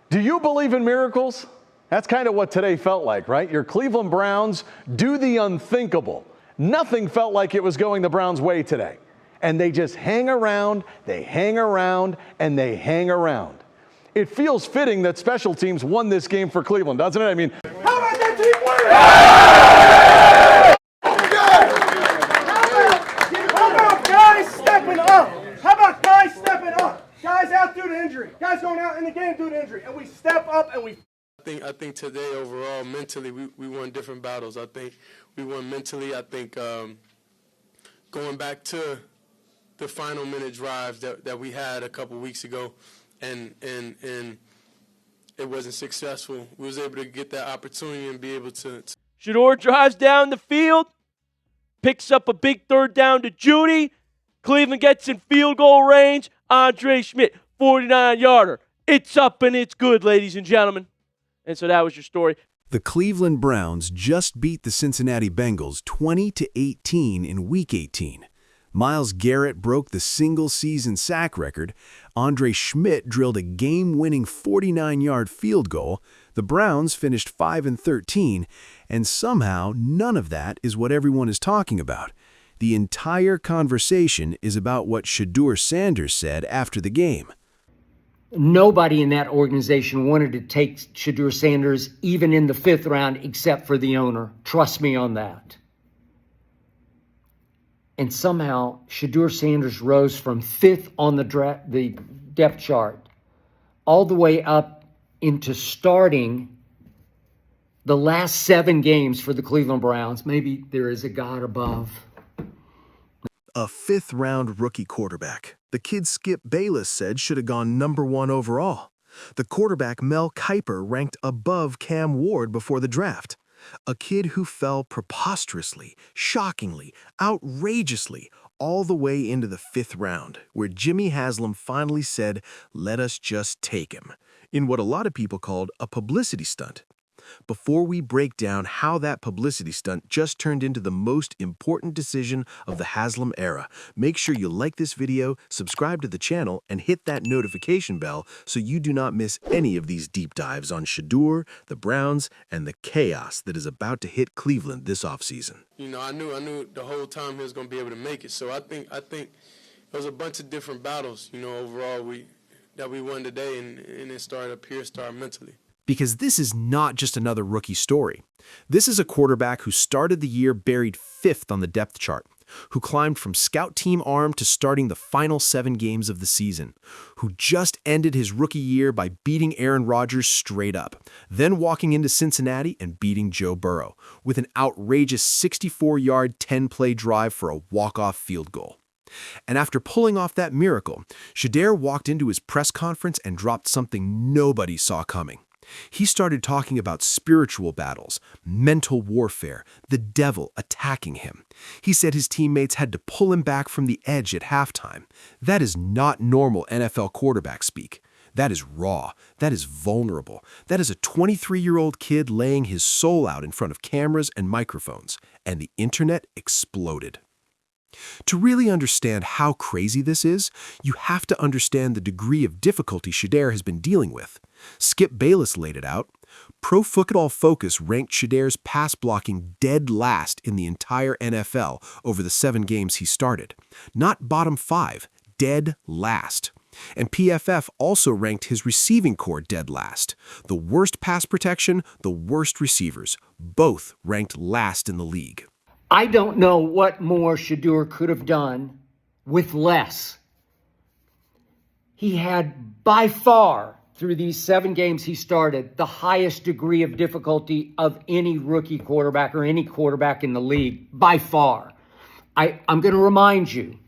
Do you believe in miracles? That's kind of what today felt like, right? Your Cleveland Browns do the unthinkable. Nothing felt like it was going the Browns' way today. And they just hang around, they hang around, and they hang around. It feels fitting that special teams won this game for Cleveland, doesn't it? I mean, how about that team winning? How about guys stepping up? How about guys stepping up? Guys out due to injury. Guys going out in the game due to injury. And we step up and we... I think today overall, mentally, we won different battles. I think we won mentally. I think going back to the final minute drive that we had a couple weeks ago, and it wasn't successful. We was able to get that opportunity and be able to. Shedeur drives down the field, picks up a big third down to Judy. Cleveland gets in field goal range. Andre Schmidt, 49-yarder. It's up and it's good, ladies and gentlemen. And so that was your story. The Cleveland Browns just beat the Cincinnati Bengals 20-18 in Week 18. Myles Garrett broke the single-season sack record. Andre Schmidt drilled a game-winning 49-yard field goal. The Browns finished 5-13, and somehow none of that is what everyone is talking about. The entire conversation is about what Shedeur Sanders said after the game. Nobody in that organization wanted to take Shedeur Sanders even in the 5th round except for the owner. Trust me on that. And somehow Shedeur Sanders rose from 5th on the depth chart all the way up into starting the last 7 games for the Cleveland Browns. Maybe there is a God above. A 5th-round rookie quarterback. The kid Skip Bayless said should have gone #1 overall. The quarterback Mel Kiper ranked above Cam Ward before the draft. A kid who fell preposterously, shockingly, outrageously, all the way into the 5th round, where Jimmy Haslam finally said, "Let us just take him," in what a lot of people called a publicity stunt. Before we break down how that publicity stunt just turned into the most important decision of the Haslam era, make sure you like this video, subscribe to the channel, and hit that notification bell so you do not miss any of these deep dives on Shedeur, the Browns, and the chaos that is about to hit Cleveland this offseason. You know, I knew the whole time he was going to be able to make it. So I think it was a bunch of different battles, you know, overall that we won today, and it started up here, started mentally. Because this is not just another rookie story. This is a quarterback who started the year buried 5th on the depth chart, who climbed from scout team arm to starting the final 7 games of the season, who just ended his rookie year by beating Aaron Rodgers straight up, then walking into Cincinnati and beating Joe Burrow with an outrageous 64-yard 10-play drive for a walk-off field goal. And after pulling off that miracle, Shedeur walked into his press conference and dropped something nobody saw coming. He started talking about spiritual battles, mental warfare, the devil attacking him. He said his teammates had to pull him back from the edge at halftime. That is not normal NFL quarterback speak. That is raw. That is vulnerable. That is a 23-year-old kid laying his soul out in front of cameras and microphones, and the internet exploded. To really understand how crazy this is, you have to understand the degree of difficulty Shedeur has been dealing with. Skip Bayless laid it out. Pro Football Focus ranked Shedeur's pass blocking dead last in the entire NFL over the 7 games he started. Not bottom 5, dead last. And PFF also ranked his receiving corps dead last. The worst pass protection, the worst receivers, both ranked last in the league. I don't know what more Shedeur could have done with less. He had, by far, through these 7 games he started, the highest degree of difficulty of any rookie quarterback or any quarterback in the league, by far. I'm going to remind you.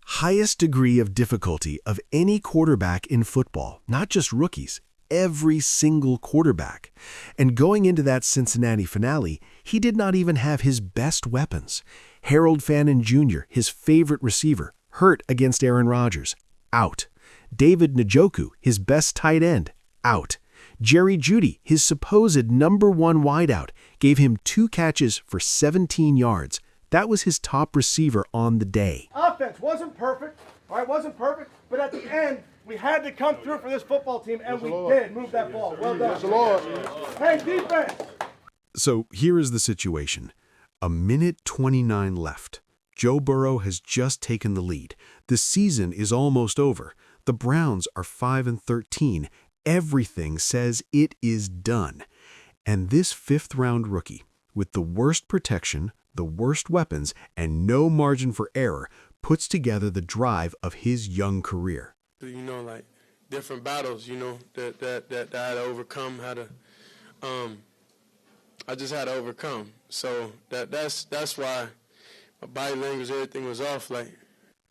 Highest degree of difficulty of any quarterback in football, not just rookies. Every single quarterback. And going into that Cincinnati finale, he did not even have his best weapons. Harold Fannin Jr., his favorite receiver, hurt against Aaron Rodgers, out. David Njoku, his best tight end, out. Jerry Jeudy, his supposed #1 wideout, gave him 2 catches for 17 yards. That was his top receiver on the day. Offense wasn't perfect, all right, wasn't perfect, but at the end, We had to come through for this football team, and we did move that ball. Well done. Yes, Lord. Hey, defense! So here is the situation. 1:29 left. Joe Burrow has just taken the lead. The season is almost over. The Browns are 5-13. Everything says it is done. And this fifth-round rookie, with the worst protection, the worst weapons, and no margin for error, puts together the drive of his young career. You know, like different battles, you know, that I had to overcome, I just had to overcome. So that's why my body language, everything was off. Like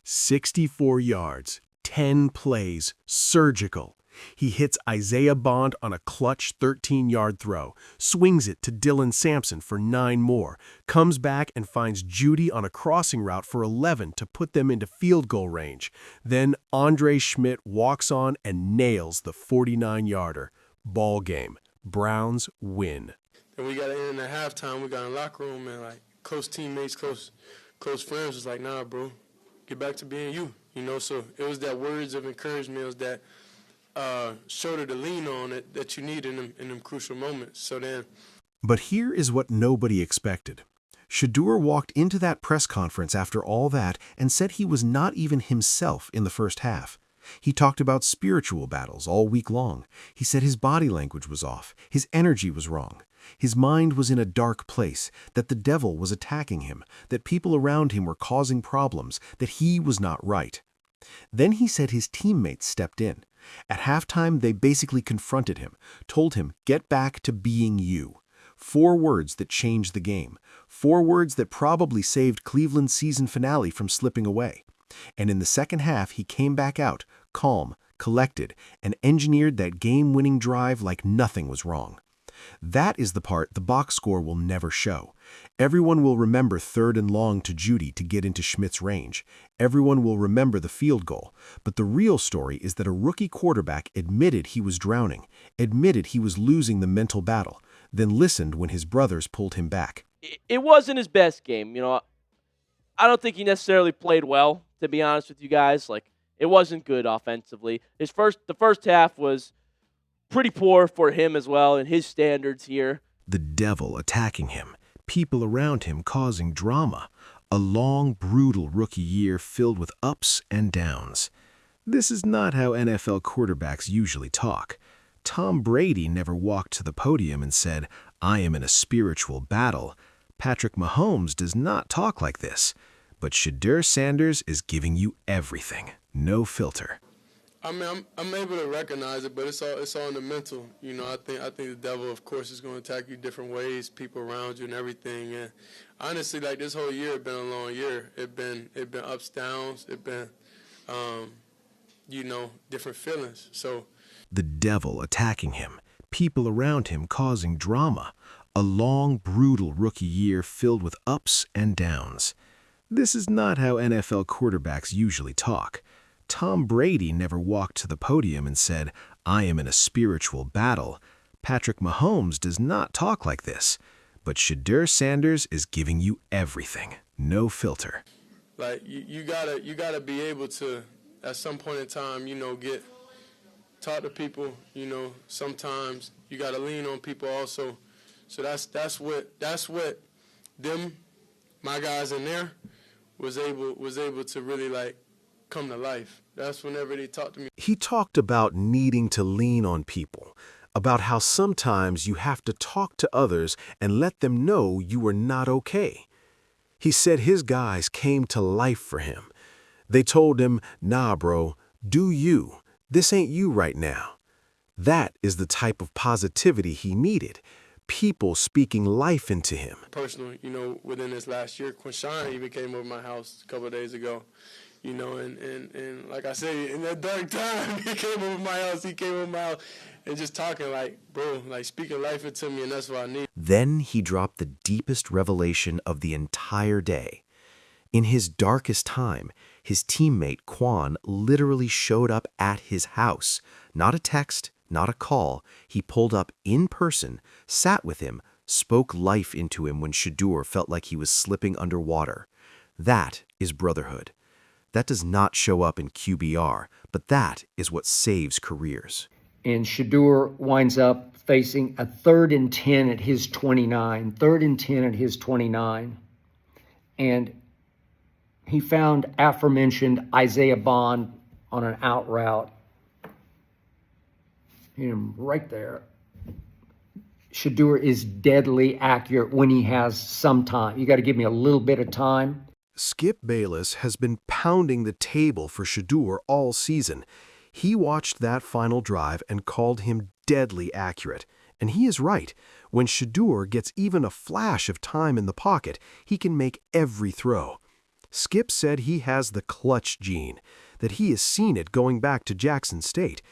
64 yards, 10 plays, surgical. He hits Isaiah Bond on a clutch 13-yard throw, swings it to Dylan Sampson for 9 more, comes back and finds Judy on a crossing route for 11 to put them into field goal range. Then Andre Schmidt walks on and nails the 49-yarder. Ball game. Browns win. and we got to end at halftime. We got in the locker room, and like close teammates, close friends was like, nah, bro, get back to being you. You know, so it was that words of encouragement. It was that shoulder to lean on that you need in them crucial moments. So then. But here is what nobody expected. Shedeur walked into that press conference after all that and said he was not even himself in the first half. He talked about spiritual battles all week long. He said his body language was off, his energy was wrong. His mind was in a dark place, that the devil was attacking him, that people around him were causing problems, that he was not right. Then he said his teammates stepped in. At halftime, they basically confronted him, told him, get back to being you. 4 words that changed the game. 4 words that probably saved Cleveland's season finale from slipping away. And in the second half, he came back out, calm, collected, and engineered that game-winning drive like nothing was wrong. That is the part the box score will never show. Everyone will remember 3rd and long to Judy to get into Schmidt's range. Everyone will remember the field goal. But the real story is that a rookie quarterback admitted he was drowning, admitted he was losing the mental battle, then listened when his brothers pulled him back. It wasn't his best game. You know, I don't think he necessarily played well, to be honest with you guys. Like, it wasn't good offensively. The first half was pretty poor for him as well in his standards here. The devil attacking him, people around him causing drama, a long, brutal rookie year filled with ups and downs. This is not how NFL quarterbacks usually talk. Tom Brady never walked to the podium and said, I am in a spiritual battle. Patrick Mahomes does not talk like this. But Shedeur Sanders is giving you everything, no filter. I mean, I'm able to recognize it, but it's all in the mental. You know, I think the devil, of course, is going to attack you different ways, people around you and everything. And honestly, like this whole year, has been a long year. It been ups, downs. It been, you know, different feelings. So the devil attacking him, people around him causing drama, a long, brutal rookie year filled with ups and downs. This is not how NFL quarterbacks usually talk. Tom Brady never walked to the podium and said, I am in a spiritual battle. Patrick Mahomes does not talk like this. But Shedeur Sanders is giving you everything, no filter. Like, you gotta be able to, at some point in time, you know, talk to people. You know, sometimes you gotta lean on people also. So that's what them, my guys in there, was able to really like come to life. That's whenever they talked to me. He talked about needing to lean on people, about how sometimes you have to talk to others and let them know you are not okay. He said his guys came to life for him. They told him, nah, bro, do you. This ain't you right now. That is the type of positivity he needed. People speaking life into him. Personally, you know, within this last year, Quinshon even came over my house a couple of days ago, you know, and like I say, in that dark time, he came over my house and just talking like, bro, like speaking life into me, and that's what I need. Then he dropped the deepest revelation of the entire day. In his darkest time, his teammate Quan literally showed up at his house, not a text, not a call. He pulled up in person, sat with him, spoke life into him when Shedeur felt like he was slipping underwater. That is brotherhood. That does not show up in QBR, but that is what saves careers. And Shedeur winds up facing a 3rd and 10 at his 29. 3rd and 10 at his 29. And he found aforementioned Isaiah Bond on an out route. Him right there. Shedeur is deadly accurate when he has some time. You got to give me a little bit of time. Skip Bayless has been pounding the table for Shedeur all season. He watched that final drive and called him deadly accurate. And he is right. When Shedeur gets even a flash of time in the pocket, he can make every throw. Skip said he has the clutch gene, that he has seen it going back to Jackson State.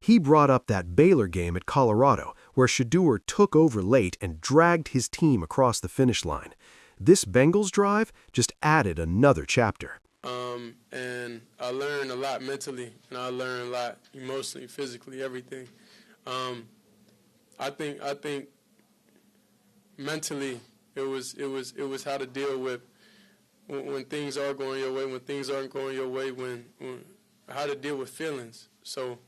He brought up that Baylor game at Colorado, where Shedeur took over late and dragged his team across the finish line. This Bengals drive just added another chapter. And I learned a lot mentally, and I learned a lot emotionally, physically, everything. I think mentally it was how to deal with when things are going your way, when things aren't going your way, when how to deal with feelings. So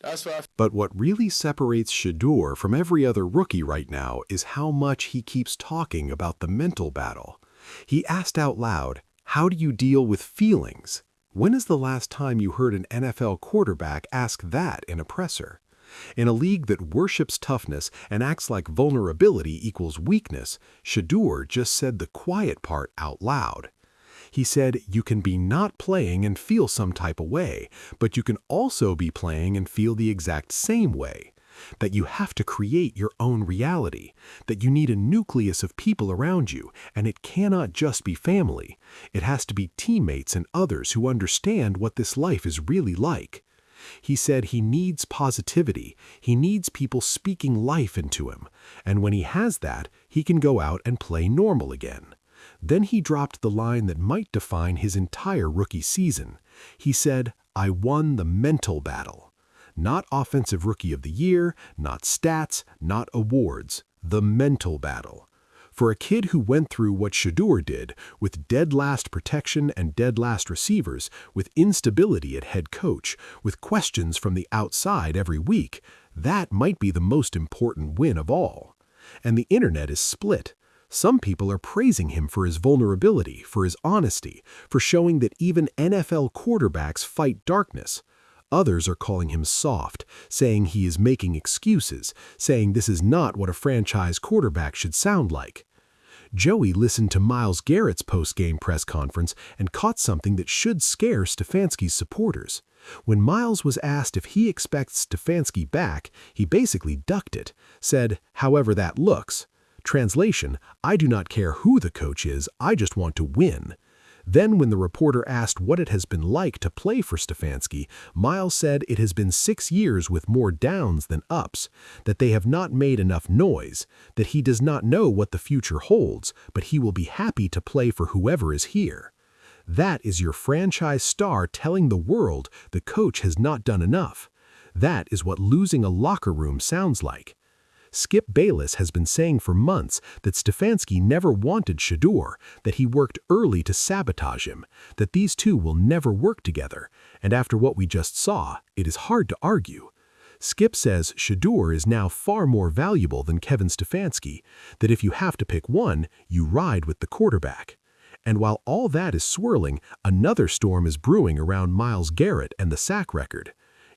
that's what But what really separates Shedeur from every other rookie right now is how much he keeps talking about the mental battle. He asked out loud, "How do you deal with feelings?" When is the last time you heard an NFL quarterback ask that in a presser? In a league that worships toughness and acts like vulnerability equals weakness, Shedeur just said the quiet part out loud. He said, you can be not playing and feel some type of way, but you can also be playing and feel the exact same way. That you have to create your own reality, that you need a nucleus of people around you, and it cannot just be family. It has to be teammates and others who understand what this life is really like. He said he needs positivity. He needs people speaking life into him. And when he has that, he can go out and play normal again. Then he dropped the line that might define his entire rookie season. He said, I won the mental battle. Not Offensive Rookie of the Year, not stats, not awards. The mental battle. For a kid who went through what Shedeur did, with dead last protection and dead last receivers, with instability at head coach, with questions from the outside every week, that might be the most important win of all. And the internet is split. Some people are praising him for his vulnerability, for his honesty, for showing that even NFL quarterbacks fight darkness. Others are calling him soft, saying he is making excuses, saying this is not what a franchise quarterback should sound like. Joey listened to Myles Garrett's post-game press conference and caught something that should scare Stefanski's supporters. When Myles was asked if he expects Stefanski back, he basically ducked it, said, however that looks. Translation, I do not care who the coach is, I just want to win. Then when the reporter asked what it has been like to play for Stefanski, Myles said it has been 6 years with more downs than ups, that they have not made enough noise, that he does not know what the future holds, but he will be happy to play for whoever is here. That is your franchise star telling the world the coach has not done enough. That is what losing a locker room sounds like. Skip Bayless has been saying for months that Stefanski never wanted Shedeur, that he worked early to sabotage him, that these two will never work together, and after what we just saw, it is hard to argue. Skip says Shedeur is now far more valuable than Kevin Stefanski, that if you have to pick one, you ride with the quarterback. And while all that is swirling, another storm is brewing around Myles Garrett and the sack record.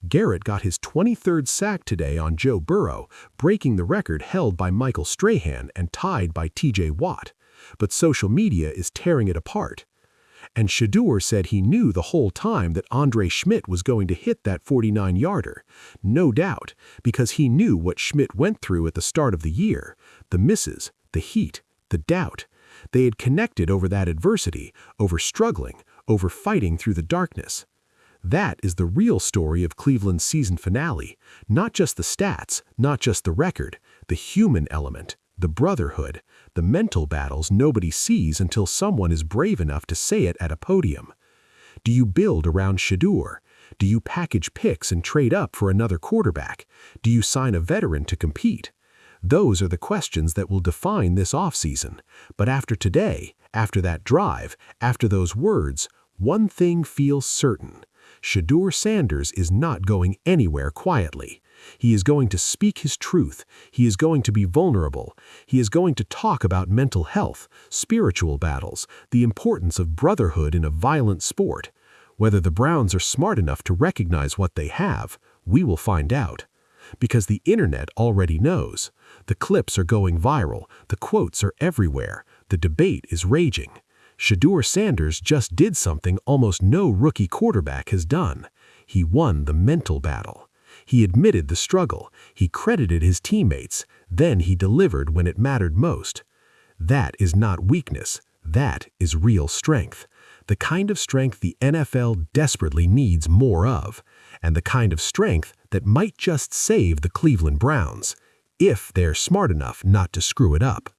Garrett got his 23rd sack today on Joe Burrow, breaking the record held by Michael Strahan and tied by T.J. Watt. But social media is tearing it apart. And Shedeur said he knew the whole time that Andre Schmidt was going to hit that 49-yarder. No doubt, because he knew what Schmidt went through at the start of the year. The misses, the heat, the doubt. They had connected over that adversity, over struggling, over fighting through the darkness. That is the real story of Cleveland's season finale, not just the stats, not just the record, the human element, the brotherhood, the mental battles nobody sees until someone is brave enough to say it at a podium. Do you build around Shedeur? Do you package picks and trade up for another quarterback? Do you sign a veteran to compete? Those are the questions that will define this offseason. But after today, after that drive, after those words, One thing feels certain. Shedeur Sanders is not going anywhere quietly. He is going to speak his truth. He is going to be vulnerable. He is going to talk about mental health, spiritual battles, the importance of brotherhood in a violent sport. Whether the Browns are smart enough to recognize what they have, we will find out. Because the internet already knows. The clips are going viral. The quotes are everywhere. The debate is raging. Shedeur Sanders just did something almost no rookie quarterback has done. He won the mental battle. He admitted the struggle. He credited his teammates. Then he delivered when it mattered most. That is not weakness. That is real strength. The kind of strength the NFL desperately needs more of. And the kind of strength that might just save the Cleveland Browns, if they're smart enough not to screw it up.